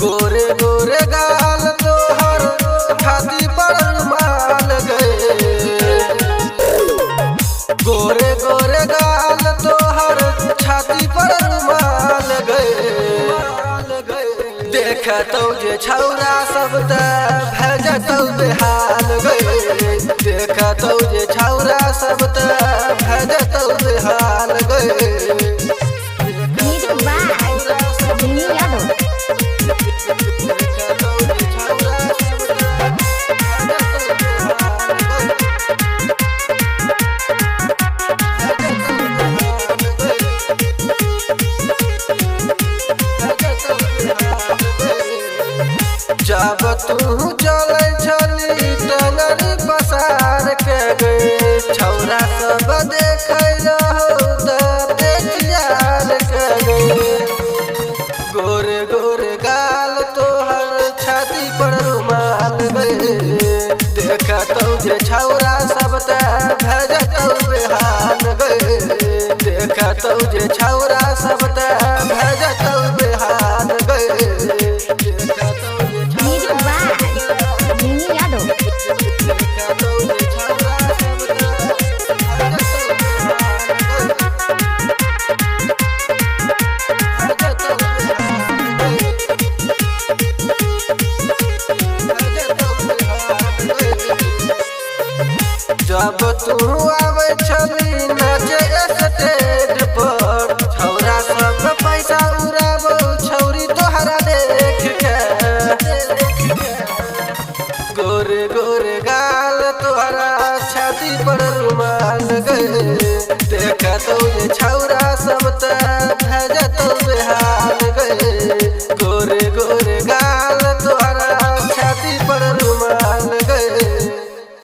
गोरे गोरे गाल तोहर छाती पर रुमाल गए। गोरे गोरे गाल तोहर छाती पर रुमाल गए। देखतौ जे छौरा सब त भेजतौ बेहाल गए। देखतौ जे छौरा सब त भेजतौ बेहाल गए। जब तू चले छली टंगरी पसार के गए। छौरा सब देख के गए। गोरे गोरे गाल तोहर छाती पर रुमाल गए। देखतौ जे छौरा सब त भेजतौ बेहाल गए। देखतौ जे छौरा सब त भेजतौ बेहाल गए। जब तू आवे छली नाचे स्टेज पर। छौरा सब पैसा उड़ाबो छौरी तोहरा देख के। गोरे गोरे गाल तोहरा छाती पर रुमाल गए।